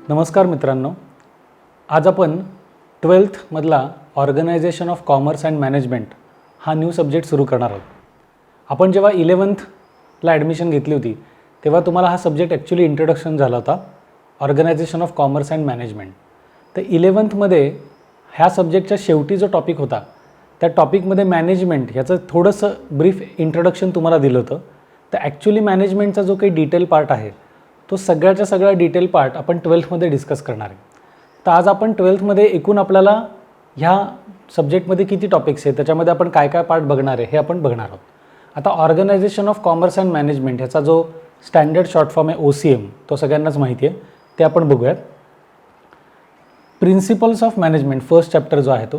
नमस्कार मित्रांनो, आज आपण 12th organization of commerce and management हा न्यू सब्जेक्ट सुरू करणार आहोत. आपण जेव्हा 11thला ॲडमिशन घेतली होती तेव्हा तुम्हाला हा सब्जेक्ट ॲक्च्युली इंट्रोडक्शन झाला होता, organization of commerce and management. तर 11thमध्ये ह्या सब्जेक्टच्या शेवटी जो टॉपिक होता त्या टॉपिकमध्ये मॅनेजमेंट ह्याचं थोडंसं ब्रीफ इंट्रोडक्शन तुम्हाला दिलं होतं. तर ॲक्च्युली मॅनेजमेंटचा जो काही डिटेल पार्ट आहे तो सगळ्याच्या सगळा डिटेल पार्ट आपण 12thमध्ये डिस्कस करणार आहे. तर आज आपण 12thमध्ये एकूण आपल्याला ह्या सब्जेक्टमध्ये किती टॉपिक्स आहेत, त्याच्यामध्ये आपण काय काय पार्ट बघणार आहे हे आपण बघणार आहोत. आता organization of commerce and management ह्याचा जो स्टँडर्ड शॉर्ट फॉर्म आहे OCM, तो सगळ्यांनाच माहिती आहे, ते आपण बघूयात. Principles of management first chapter जो आहे तो,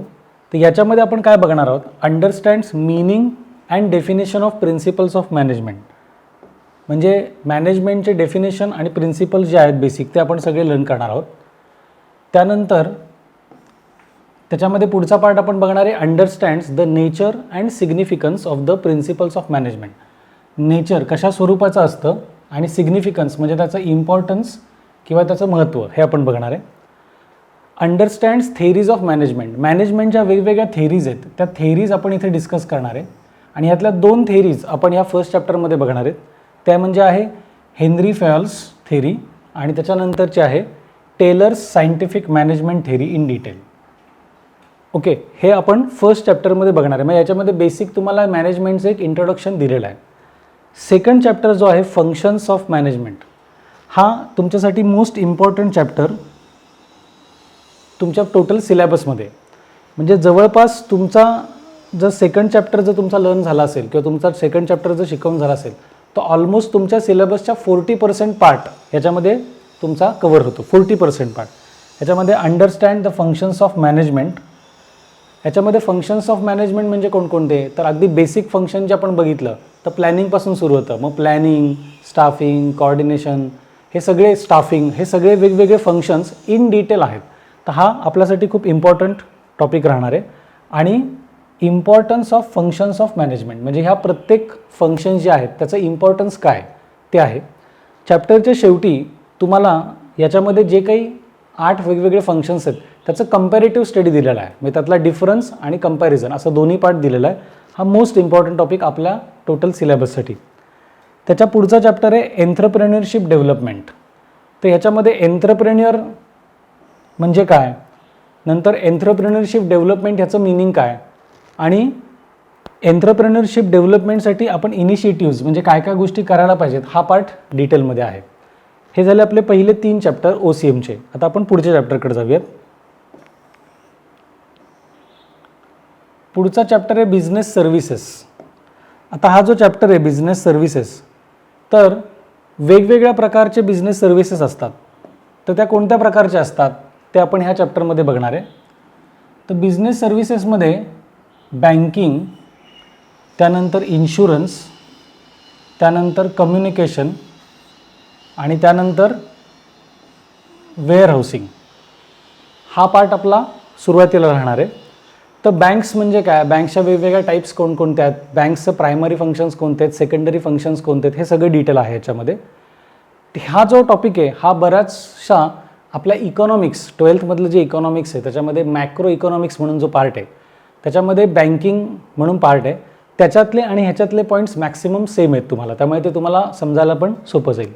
तर याच्यामध्ये आपण काय बघणार आहोत, understands meaning and definition of principles of management. म्हणजे मॅनेजमेंटचे डेफिनेशन आणि प्रिन्सिपल्स जे आहेत बेसिक ते आपण सगळे लर्न करणार आहोत. त्यानंतर त्याच्यामध्ये पुढचा पार्ट आपण बघणार आहे understands the nature and significance of the principles of management. Nature कशा स्वरूपाचं असतं आणि सिग्निफिकन्स म्हणजे त्याचं इम्पॉर्टन्स किंवा त्याचं महत्त्व हे आपण बघणार आहे. Understands theories of management. मॅनेजमेंटच्या वेगवेगळ्या थेरीज आहेत, त्या थेरीज आपण इथे डिस्कस करणार आहे आणि यातल्या 2 थेरीज आपण या फर्स्ट चॅप्टरमध्ये बघणार आहेत. त्या म्हणजे आहे हेनरी फॅल्स थेरी आणि त्याच्यानंतरची आहे Taylor's scientific management theory in detail. Okay, हे आपण फर्स्ट चॅप्टरमध्ये बघणार आहे. मग याच्यामध्ये बेसिक तुम्हाला मॅनेजमेंटचं एक इंट्रोडक्शन दिलेलं आहे. सेकंड चॅप्टर जो आहे फंक्शन्स ऑफ मॅनेजमेंट, हा तुमच्यासाठी मोस्ट इम्पॉर्टंट चॅप्टर तुमच्या टोटल सिलेबसमध्ये. म्हणजे जवळपास तुमचा जर सेकंड चॅप्टर जर तुमचा लर्न झाला असेल किंवा तुमचा सेकंड चॅप्टर जर शिकवून झाला असेल तर ऑलमोस्ट तुमच्या सिलेबसच्या 40% पार्ट याच्यामध्ये तुमचा कवर होतो. 40% पार्ट याच्यामध्ये understand the functions of management. याच्यामध्ये फंक्शन्स ऑफ मॅनेजमेंट म्हणजे कोणकोणते, तर अगदी बेसिक फंक्शन जे आपण बघितलं तर प्लॅनिंगपासून सुरू होतं. मग प्लॅनिंग, स्टाफिंग, कोऑर्डिनेशन, हे सगळे स्टाफिंग, हे सगळे वेगवेगळे फंक्शन्स इन डिटेल आहेत. तर हा आपल्यासाठी खूप इम्पॉर्टंट टॉपिक राहणार आहे. आणि importance of functions of management म्हणजे ह्या प्रत्येक फंक्शन्स जे आहेत त्याचं इम्पॉर्टन्स काय ते आहे. चॅप्टरच्या शेवटी तुम्हाला याच्यामध्ये जे काही 8 वेगवेगळे फंक्शन्स आहेत त्याचं कंपॅरेटिव्ह स्टडी दिलेला आहे. म्हणजे त्यातला डिफरन्स आणि कंपॅरिझन असं दोन्ही पार्ट दिलेला आहे. हा मोस्ट इम्पॉर्टंट टॉपिक आपल्या टोटल सिलेबससाठी. त्याच्या पुढचा चॅप्टर आहे एंटरप्रेन्युअरशिप डेव्हलपमेंट. तर ह्याच्यामध्ये एंटरप्रेन्युअर म्हणजे काय, नंतर एंटरप्रेन्युअरशिप डेव्हलपमेंट ह्याचं मिनिंग काय, आणि एंटरप्रेन्युअरशिप डेव्हलपमेंटसाठी आपण इनिशिएटिव्ज म्हणजे काय काय गोष्टी करायला पाहिजेत हा पार्ट डिटेलमध्ये आहे. हे झाले आपले पहिले 3 चॅप्टर OCMचे. आता आपण पुढच्या चॅप्टरकडे जाऊयात. पुढचा चॅप्टर आहे बिझनेस सर्व्हिसेस. आता हा जो चॅप्टर आहे बिझनेस सर्व्हिसेस, तर वेगवेगळ्या प्रकारचे बिझनेस सर्व्हिसेस असतात. तर त्या कोणत्या प्रकारच्या असतात ते आपण ह्या चॅप्टरमध्ये बघणार आहे. तर बिझनेस सर्व्हिसेसमध्ये बँकिंग, त्यानंतर इन्शुरन्स, त्यानंतर कम्युनिकेशन आणि त्यानंतर वेअरहाऊसिंग हा पार्ट आपला सुरुवातीला राहणार आहे. तर बँक्स म्हणजे काय, बँक्सच्या वेगवेगळ्या टाईप्स कोणकोणत्या आहेत, बँक्सचं प्रायमरी फंक्शन्स कोणते आहेत, सेकंडरी फंक्शन्स कोणते आहेत, हे सगळं डिटेल आहे याच्यामध्ये. हा जो टॉपिक आहे हा बऱ्याचशा आपल्या इकॉनॉमिक्स 12thमधलं जे इकॉनॉमिक्स आहे त्याच्यामध्ये मॅक्रो इकॉनॉमिक्स म्हणून जो पार्ट आहे त्याच्यामध्ये बँकिंग म्हणून पार्ट आहे, त्याच्यातले आणि ह्याच्यातले पॉईंट्स मॅक्सिमम सेम आहेत तुम्हाला, त्यामुळे ते तुम्हाला समजायला पण सोपं जाईल.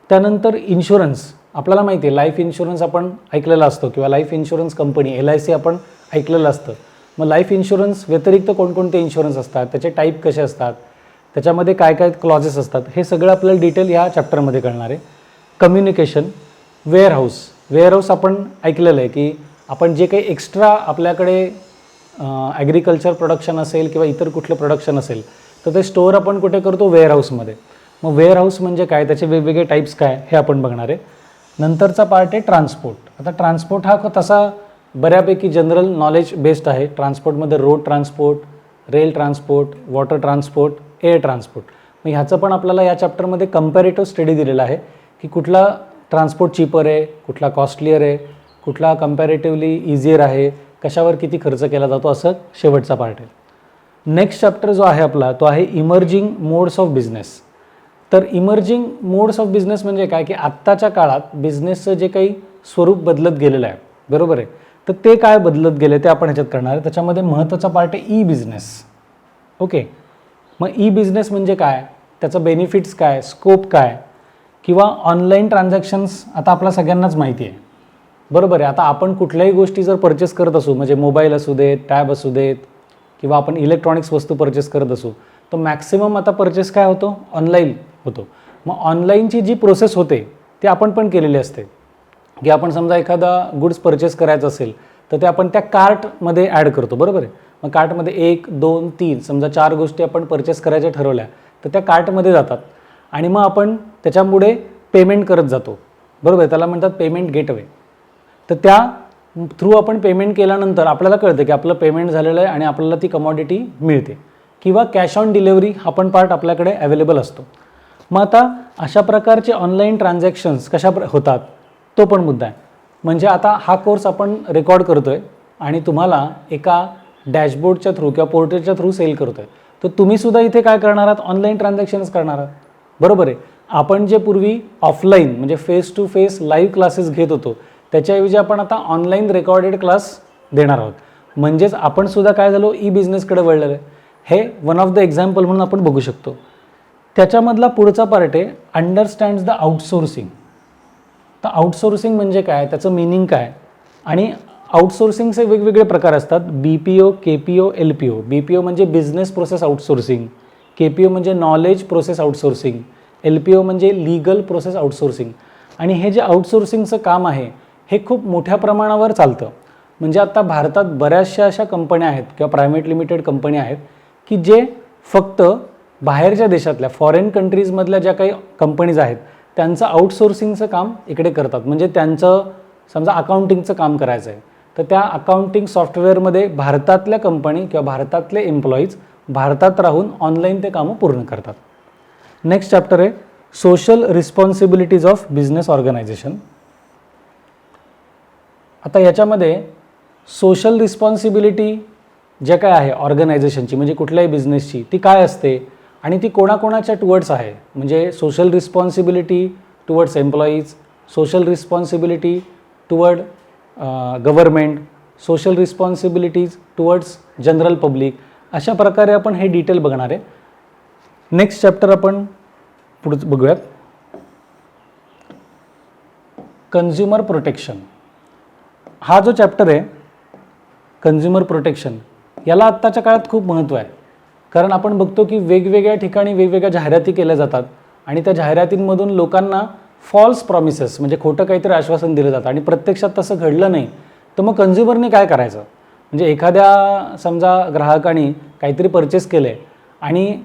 त्यानंतर इन्शुरन्स, आपल्याला माहिती आहे लाईफ इन्शुरन्स आपण ऐकलेला असतो किंवा लाईफ इन्शुरन्स कंपनी LIC आपण ऐकलेलं असतं. मग लाईफ इन्शुरन्स व्यतिरिक्त कोणकोणते इन्शुरन्स असतात, त्याचे टाईप कसे असतात, त्याच्यामध्ये काय काय क्लॉजेस असतात, हे सगळं आपल्याला डिटेल ह्या चॅप्टरमध्ये कळणार आहे. कम्युनिकेशन, वेअरहाऊस आपण ऐकलेलं आहे की आपण जे काही एक्स्ट्रा आपल्याकडे ॲग्रिकल्चर प्रोडक्शन असेल किंवा इतर कुठलं प्रोडक्शन असेल तर ते स्टोअर आपण कुठे करतो, वेअरहाऊसमध्ये. मग वेअरहाऊस म्हणजे काय, त्याचे वेगवेगळे टाईप्स काय हे आपण बघणार आहे. नंतरचा पार्ट आहे ट्रान्सपोर्ट. आता ट्रान्सपोर्ट हा तसा बऱ्यापैकी जनरल नॉलेज बेस्ड आहे. ट्रान्सपोर्टमध्ये road transport, rail transport, water transport, air transport. मग ह्याचं पण आपल्याला या चॅप्टरमध्ये कंपॅरेटिव्ह स्टडी दिलेला आहे की कुठला ट्रान्सपोर्ट चीपर आहे, कुठला कॉस्टलियर आहे, कुठला कंपॅरेटिव्हली इझियर आहे, कशावर किती खर्च केला जातो, असं शेवटचा पार्ट आहे. नेक्स्ट चॅप्टर जो आहे आपला तो आहे इमर्जिंग मोड्स ऑफ बिझनेस. तर इमर्जिंग मोड्स ऑफ बिझनेस म्हणजे काय की आत्ताच्या काळात बिझनेसचं जे काही स्वरूप बदलत गेलेलं आहे, बरोबर आहे. तर ते काय बदलत गेले ते आपण ह्याच्यात करणार आहे. त्याच्यामध्ये महत्त्वाचा पार्ट आहे ई बिझनेस. ओके, मग ई बिझनेस म्हणजे काय, त्याचं बेनिफिट्स काय, स्कोप काय, किंवा ऑनलाईन ट्रान्झॅक्शन्स आता आपल्या सगळ्यांनाच माहिती आहे, बरोबर आहे. आता आपण कुठल्याही गोष्टी जर परचेस करत असू, म्हणजे मोबाईल असू देत, टॅब असू देत, किंवा आपण इलेक्ट्रॉनिक्स वस्तू परचेस करत असू, तर मॅक्सिमम आता परचेस काय होतो, ऑनलाईन होतो. मग ऑनलाईनची जी प्रोसेस होते ती आपण पण केलेली असते, की आपण समजा एखादा गुड्स परचेस करायचं असेल तर ते आपण त्या कार्टमध्ये ॲड करतो, बरोबर आहे. मग कार्टमध्ये 1, 2, 3 समजा 4 गोष्टी आपण परचेस करायच्या ठरवल्या तर त्या कार्टमध्ये जातात आणि मग आपण त्याच्यामुळे पेमेंट करत जातो, बरोबर आहे. त्याला म्हणतात पेमेंट गेटवे. तर त्या थ्रू आपण पेमेंट केल्यानंतर आपल्याला कळतं की आपलं पेमेंट झालेलं आहे आणि आपल्याला ती कमॉडिटी मिळते, किंवा कॅश ऑन डिलिव्हरी हा पण पार्ट आपल्याकडे अवेलेबल असतो. मग आता अशा प्रकारचे ऑनलाईन ट्रान्झॅक्शन्स होतात तो पण मुद्दा आहे. म्हणजे आता हा कोर्स आपण रेकॉर्ड करतो आहे आणि तुम्हाला एका डॅशबोर्डच्या थ्रू किंवा पोर्टलच्या थ्रू सेल करतो आहे, तर तुम्हीसुद्धा इथे काय करणार आहात, ऑनलाईन ट्रान्झॅक्शन्स करणार आहात, बरोबर आहे. आपण जे पूर्वी ऑफलाईन म्हणजे face to face live classes घेत होतो त्याच्याऐवजी आपण आता ऑनलाईन रेकॉर्डेड क्लास देणार आहोत. म्हणजेच आपण सुद्धा काय झालो, ई बिझनेसकडे वळलेलं आहे. हे वन ऑफ द एक्झाम्पल म्हणून आपण बघू शकतो. त्याच्यामधला पुढचा पार्ट आहे अंडरस्टँड्स द आउटसोर्सिंग. तर आउटसोर्सिंग म्हणजे काय, त्याचं मिनिंग काय, आणि आउटसोर्सिंगचे वेगवेगळे प्रकार असतात. BPO, KPO, LPO. BPO म्हणजे बिझनेस प्रोसेस आउटसोर्सिंग, KPO म्हणजे नॉलेज प्रोसेस आउटसोर्सिंग, LPO म्हणजे लीगल प्रोसेस आउटसोर्सिंग. आणि हे जे आउटसोर्सिंगचं काम आहे हे खूप मोठ्या प्रमाणावर चालतं. म्हणजे आता भारतात बऱ्याचशा अशा कंपन्या आहेत किंवा प्रायव्हेट लिमिटेड कंपन्या आहेत की जे फक्त बाहेरच्या देशातल्या फॉरेन कंट्रीजमधल्या ज्या काही कंपनीज आहेत त्यांचं आउटसोर्सिंगचं काम इकडे करतात. म्हणजे त्यांचं समजा अकाउंटिंगचं काम करायचं आहे तर त्या अकाउंटिंग सॉफ्टवेअरमध्ये भारतातल्या कंपनी किंवा भारतातले एम्प्लॉईज भारतात राहून ऑनलाईन ते कामं पूर्ण करतात. नेक्स्ट चॅप्टर आहे social responsibilities of business organization. आता याच्यामध्ये सोशल रिस्पॉन्सिबिलिटी जे काय आहे ऑर्गनायझेशनची म्हणजे कुठल्याही बिझनेसची ती काय असते आणि ती कोणाकोणाच्या टुवर्ड्स आहे. म्हणजे social responsibility towards employees, social responsibility toward government, social responsibilities towards general public. अशा प्रकारे आपण हे डिटेल बघणार आहे. नेक्स्ट चॅप्टर आपण पुढे बघूयात, कन्झ्युमर प्रोटेक्शन. हा जो चॅप्टर आहे कन्झ्युमर प्रोटेक्शन याला आत्ताच्या काळात खूप महत्त्व आहे. कारण आपण बघतो की वेगवेगळ्या ठिकाणी वेगवेगळ्या जाहिराती केल्या जातात आणि त्या जाहिरातींमधून लोकांना फॉल्स प्रॉमिसेस म्हणजे खोटं काहीतरी आश्वासन दिलं जातं आणि प्रत्यक्षात तसं घडलं नाही तर मग कन्झ्युमरने काय करायचं. म्हणजे एखाद्या समजा ग्राहकाने काहीतरी परचेस केलं आहे आणि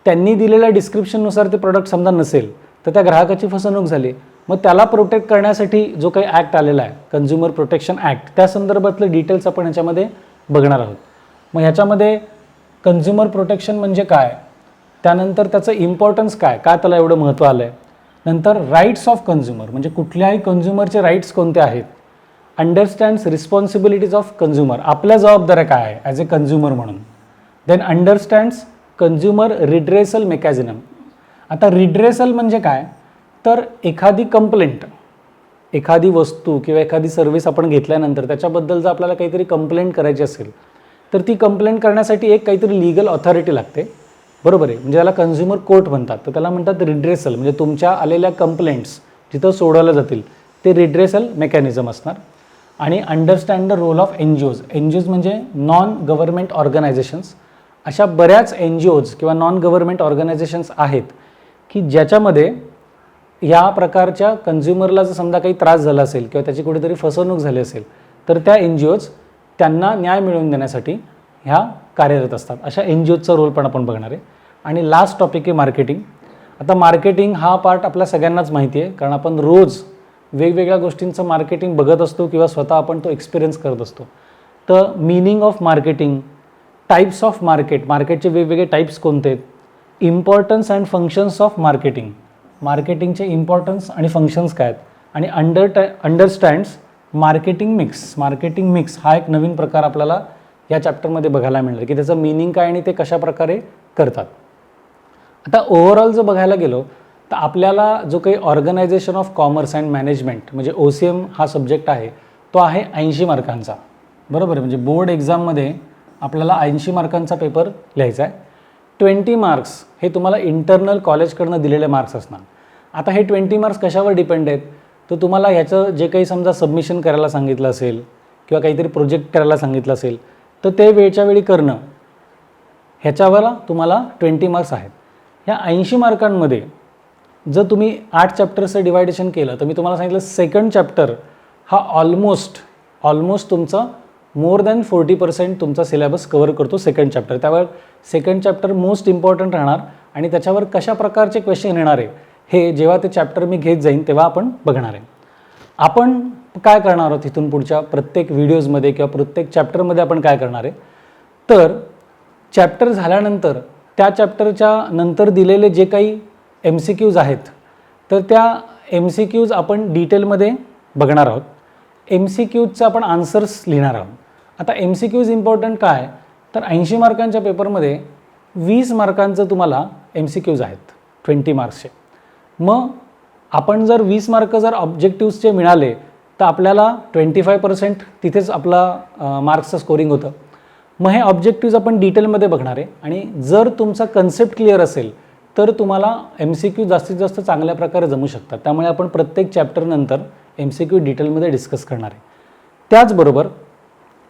त्यांनी दिलेल्या डिस्क्रिप्शननुसार ते प्रोडक्ट समजा नसेल तर त्या ग्राहकाची फसवणूक झाली. मग त्याला प्रोटेक्ट करण्यासाठी जो काही ॲक्ट आलेला आहे कन्झ्युमर प्रोटेक्शन ॲक्ट त्या संदर्भातले डिटेल्स आपण ह्याच्यामध्ये बघणार आहोत. मग ह्याच्यामध्ये कन्झ्युमर प्रोटेक्शन म्हणजे काय, त्यानंतर त्याचं इम्पॉर्टन्स काय, काय त्याला एवढं महत्त्व आलं आहे, नंतर राईट्स ऑफ कन्झ्युमर म्हणजे कुठल्याही कन्झ्युमरचे राईट्स कोणते आहेत, अंडरस्टँड्स रिस्पॉन्सिबिलिटीज ऑफ कन्झ्युमर आपल्या जबाबदाऱ्या काय आहे ॲज ए कन्झ्युमर म्हणून, then understands consumer redressal mechanism. आता रिड्रेसल म्हणजे काय तर एखादी कंप्लेंट, एखादी वस्तू किंवा एखादी सर्व्हिस आपण घेतल्यानंतर त्याच्याबद्दल जर आपल्याला काहीतरी कंप्लेंट करायची असेल तर ती कंप्लेंट करण्यासाठी एक काहीतरी लीगल ऑथॉरिटी लागते, बरोबर आहे. म्हणजे त्याला कन्झ्युमर कोर्ट म्हणतात. तर त्याला म्हणतात रिड्रेसल. म्हणजे तुमच्या आलेल्या कंप्लेंट्स जिथं सोडवल्या जातील ते रिड्रेसल मेकॅनिझम असणार. आणि अंडरस्टँड द रोल ऑफ NGOज. NGOज म्हणजे नॉन गव्हर्नमेंट ऑर्गनायझेशन्स. अशा बऱ्याच NGOज किंवा नॉन गव्हर्नमेंट ऑर्गनायझेशन्स आहेत की ज्याच्यामध्ये या प्रकारच्या कन्झ्युमरला जर समजा काही त्रास झाला असेल किंवा त्याची कुठेतरी फसवणूक झाली असेल तर त्या NGOज त्यांना न्याय मिळवून देण्यासाठी ह्या कार्यरत असतात. अशा NGOजचा रोल पण आपण बघणार आहे. आणि लास्ट टॉपिक आहे मार्केटिंग. आता मार्केटिंग हा पार्ट आपल्या सगळ्यांनाच माहिती आहे कारण आपण रोज वेगवेगळ्या गोष्टींचं मार्केटिंग बघत असतो किंवा स्वतः आपण तो एक्सपिरियन्स करत असतो. तर meaning of marketing, types of market, मार्केटचे वेगवेगळे टाईप्स कोणते आहेत, importance and functions of marketing, मार्केटिंगचे इम्पॉर्टन्स आणि फंक्शन्स काय आहेत, आणि understands marketing mix. Marketing mix हा एक नवीन प्रकार आपल्याला या चॅप्टरमध्ये बघायला मिळणार की त्याचं मीनिंग काय आणि ते कशा प्रकारे करतात. आता ओव्हरऑल जर बघायला गेलो तर आपल्याला जो काही organization of commerce and management म्हणजे OCM हा सब्जेक्ट आहे तो आहे 80 मार्कांचा, बरोबर आहे. म्हणजे बोर्ड एक्झाममध्ये आपल्याला 80 मार्कांचा पेपर लिहायचा आहे. 20 मार्क्स हे तुम्हाला इंटरनल कॉलेजकडनं दिलेले मार्क्स असणार. आता हे 20 मार्क्स कशावर डिपेंड आहेत, तर तुम्हाला ह्याचं जे काही समजा सबमिशन करायला सांगितलं असेल किंवा काहीतरी प्रोजेक्ट करायला सांगितलं असेल तर ते वेळच्या वेळी करणं, ह्याच्यावर तुम्हाला 20 मार्क्स आहेत. ह्या 80 मार्कांमध्ये जर तुम्ही 8 चॅप्टर्सचं डिवायडेशन केलं तर मी तुम्हाला सांगितलं सेकंड चॅप्टर हा ऑलमोस्ट तुमचा मोर दॅन 40% तुमचा सिलेबस कव्हर करतो सेकंड चॅप्टर. त्यावर सेकंड चॅप्टर मोस्ट इम्पॉर्टंट राहणार आणि त्याच्यावर कशा प्रकारचे क्वेश्चन येणार आहे हे जेव्हा ते चॅप्टर मी घेत जाईन तेव्हा आपण बघणार आहे. आपण काय करणार आहोत इथून पुढच्या प्रत्येक व्हिडिओजमध्ये किंवा प्रत्येक चॅप्टरमध्ये आपण काय करणार आहे, तर चॅप्टर झाल्यानंतर त्या चॅप्टरच्या नंतर दिलेले जे काही MCQs आहेत तर त्या MCQs आपण डिटेलमध्ये बघणार आहोत. MCQचं आपण आन्सर्स लिहिणार आहोत. आता MCQs इम्पॉर्टंट काय, तर 80 मार्कांच्या पेपरमध्ये 20 मार्कांचं तुम्हाला MCQs आहेत 20 मार्क्सचे. मग आपण जर 20 मार्क जर ऑब्जेक्टिव्सचे मिळाले तर आपल्याला 25% तिथेच आपला मार्क्सचं स्कोरिंग होतं. मग हे ऑब्जेक्टिव्स आपण डिटेलमध्ये बघणार आहे आणि जर तुमचा कन्सेप्ट क्लिअर असेल तर तुम्हाला MCQ जास्तीत जास्त चांगल्या प्रकारे जमू शकतात. त्यामुळे आपण प्रत्येक चॅप्टरनंतर MCQ डिटेलमध्ये डिस्कस करणार आहे. त्याचबरोबर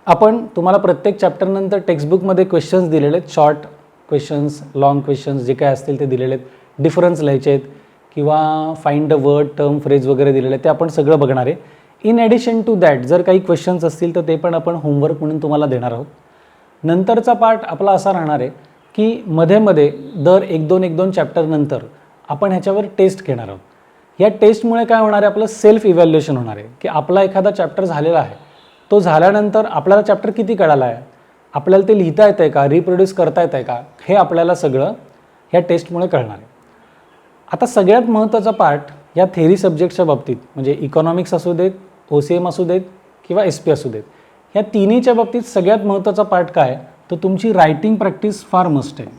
आपण तुम्हाला प्रत्येक चॅप्टरनंतर टेक्स्टबुकमध्ये क्वेश्चन्स दिलेले आहेत, शॉर्ट क्वेश्चन्स, लॉंग क्वेश्चन्स जे काय असतील ते दिलेले आहेत, डिफरन्स लिहायचे आहेत किंवा find the word, term, phrase वगैरे दिलेले आहेत, ते आपण सगळं बघणार आहे. इन ॲडिशन टू दॅट जर काही क्वेश्चन्स असतील तर ते पण आपण होमवर्क म्हणून तुम्हाला देणार आहोत. नंतरचा पार्ट आपला असा राहणार आहे की मध्ये दर 1-2 चॅप्टरनंतर आपण ह्याच्यावर टेस्ट घेणार आहोत. या टेस्टमुळे काय होणार आहे, आपलं सेल्फ इव्हॅल्युएशन होणार आहे की आपला एखादा चॅप्टर झालेला आहे, तो झाल्यानंतर आपल्याला चॅप्टर किती कळाला आहे, आपल्याला ते लिहिता येतं आहे का, रिप्रोड्यूस करता येतं आहे का, हे आपल्याला सगळं ह्या टेस्टमुळे कळणार आहे. आता सगळ्यात महत्त्वाचा पार्ट या थेरी सब्जेक्टच्या बाबतीत म्हणजे इकॉनॉमिक्स असू देत, OCM असू देत किंवा SP असू देत, ह्या तिन्हीच्या बाबतीत सगळ्यात महत्त्वाचा पार्ट काय, तर तुमची रायटिंग प्रॅक्टिस फार मस्ट आहे.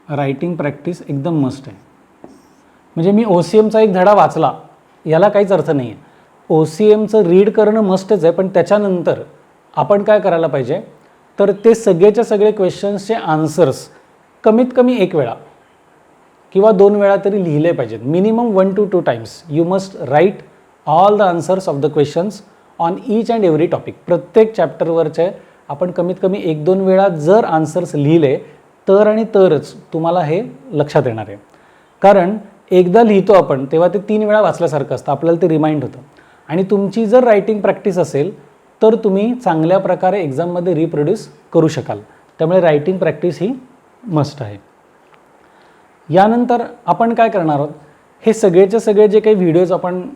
रायटिंग प्रॅक्टिस एकदम मस्ट आहे. म्हणजे मी OCMचा एक धडा वाचला याला काहीच अर्थ नाही आहे. OCMचं रीड करणं मस्टच आहे, पण त्याच्यानंतर आपण काय करायला पाहिजे, तर ते सगळेच्या सगळे क्वेश्चन्सचे आन्सर्स कमीत कमी 1 वेळा किंवा 2 वेळा तरी लिहिले पाहिजेत. Minimum 1 to 2 times you must write all the answers of the questions on each and every topic. प्रत्येक चॅप्टरवरचे आपण कमीत कमी 1-2 वेळा जर आन्सर्स लिहिले तर आणि तरच तुम्हाला हे लक्षात येणार आहे. कारण एकदा लिहितो आपण तेव्हा ते 3 वेळा वाचल्यासारखं असतं, आपल्याला ते रिमाइंड होतं. आणि तुमची जर रायटिंग प्रॅक्टिस असेल तर तुम्ही चांगल्या प्रकारे एक्झाममध्ये रिप्रोड्यूस करू शकाल. त्यामुळे रायटिंग प्रॅक्टिस ही मस्ट आहे. यानंतर आपण काय करणार आहोत, हे सगळेचे सगळे जे काही व्हिडिओज आपण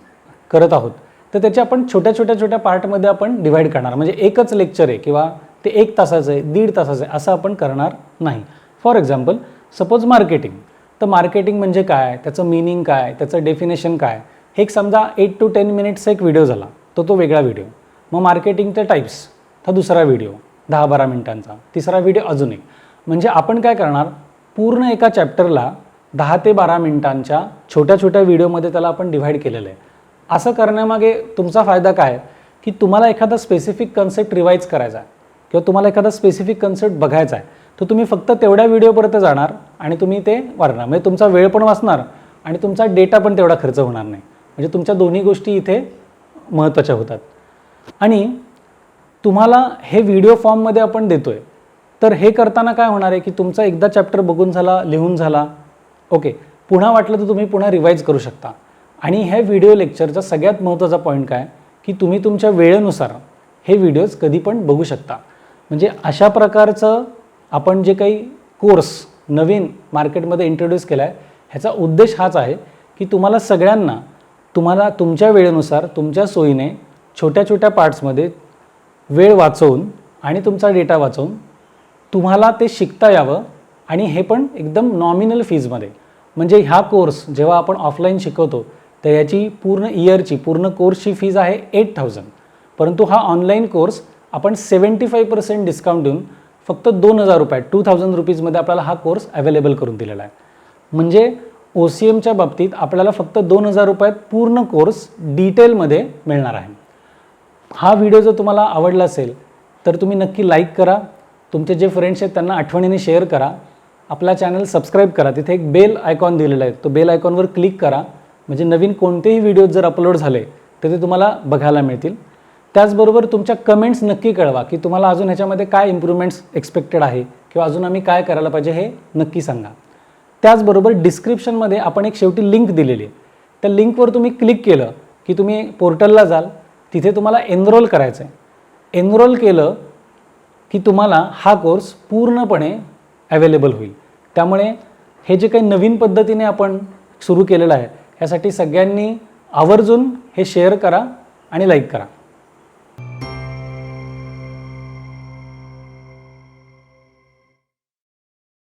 करत आहोत तर त्याचे आपण छोट्या पार्टमध्ये आपण डिवाईड करणार. म्हणजे एकच लेक्चर आहे किंवा ते 1 तासाचं आहे, 1.5 तासाचं आहे असं आपण करणार नाही. फॉर एक्झाम्पल सपोज मार्केटिंग, तर मार्केटिंग म्हणजे काय, त्याचं मीनिंग काय, त्याचं डेफिनेशन काय, हे एक समजा 8 to 10 मिनिट्सचा एक व्हिडिओ झाला, तो वेगळा व्हिडिओ. मग मार्केटिंगचे टाईप्स हा दुसरा व्हिडिओ 10-12 मिनिटांचा, तिसरा व्हिडिओ अजून एक. म्हणजे आपण काय करणार, पूर्ण एका चॅप्टरला 10 ते 12 मिनिटांच्या छोट्या व्हिडिओमध्ये त्याला आपण डिव्हाइड केलेलं आहे. असं करण्यामागे तुमचा फायदा काय, की तुम्हाला एखादा स्पेसिफिक कन्सेप्ट रिवाईज करायचा आहे किंवा तुम्हाला एखादा स्पेसिफिक कन्सेप्ट बघायचा आहे, तर तुम्ही फक्त तेवढ्या व्हिडिओपर्यंत जाणार आणि तुम्ही ते वाढणार. म्हणजे तुमचा वेळ पण वाचणार आणि तुमचा डेटा पण तेवढा खर्च होणार नाही. म्हणजे तुमच्या दोन्ही गोष्टी इथे महत्त्वाच्या होतात. आणि तुम्हाला हे व्हिडिओ फॉर्ममध्ये आपण देतो आहे, तर हे करताना काय होणार आहे की तुमचा एकदा चॅप्टर बघून झाला, लिहून झाला, ओके, पुन्हा वाटलं तर तुम्ही पुन्हा रिवाईज करू शकता. आणि ह्या व्हिडिओ लेक्चरचा सगळ्यात महत्त्वाचा पॉईंट काय, की तुम्ही तुमच्या वेळेनुसार हे व्हिडिओज कधी पण बघू शकता. म्हणजे अशा प्रकारचं आपण जे काही कोर्स नवीन मार्केटमध्ये इंट्रोड्यूस केला आहे ह्याचा उद्देश हाच आहे की तुम्हाला सगळ्यांना तुम्हाला तुमच्या वेळेनुसार तुमच्या सोयीने छोट्या पार्ट्समध्ये वेळ वाचवून आणि तुमचा डेटा वाचवून तुम्हाला ते शिकता यावं, आणि हे पण एकदम नॉमिनल फीजमध्ये. म्हणजे ह्या कोर्स जेव्हा आपण ऑफलाईन शिकवतो तर याची पूर्ण इयरची पूर्ण कोर्सची फीज आहे 8,000, परंतु हा ऑनलाईन कोर्स आपण 75% डिस्काउंट देऊन फक्त 2,000 रुपये 2,000 रुपीजमध्ये आपल्याला हा कोर्स अवेलेबल करून दिलेला आहे. म्हणजे OCMच्या बाबतीत आपल्याला फक्त 2,000 रुपयात पूर्ण कोर्स डिटेलमध्ये मिळणार आहे. हा व्हिडिओ जर तुम्हाला आवडला असेल तर तुम्ही नक्की लाईक करा, तुमचे जे फ्रेंड्स आहेत त्यांना आठवणीने शेअर करा, आपला चॅनल सबस्क्राईब करा. तिथे एक बेल आयकॉन दिलेला आहे, तो बेल आयकॉनवर क्लिक करा, म्हणजे नवीन कोणतेही व्हिडिओ जर अपलोड झाले तर ते तुम्हाला बघायला मिळतील. त्याचबरोबर तुमच्या कमेंट्स नक्की कळवा की तुम्हाला अजून ह्याच्यामध्ये काय इम्प्रूव्हमेंट्स एक्सपेक्टेड आहे किंवा अजून आम्ही काय करायला पाहिजे हे नक्की सांगा. त्याचबरोबर डिस्क्रिप्शनमध्ये आपण एक शेवटी लिंक दिलेली आहे, त्या लिंकवर तुम्ही क्लिक केलं की तुम्ही पोर्टलला जाल, तिथे तुम्हाला एनरोल करायचं आहे. एनरोल केलं की तुम्हाला हा कोर्स पूर्णपणे अवेलेबल होईल. त्यामुळे हे जे काही नवीन पद्धतीने आपण सुरू केलेलं आहे ह्यासाठी सगळ्यांनी आवर्जून हे शेअर करा आणि लाईक करा.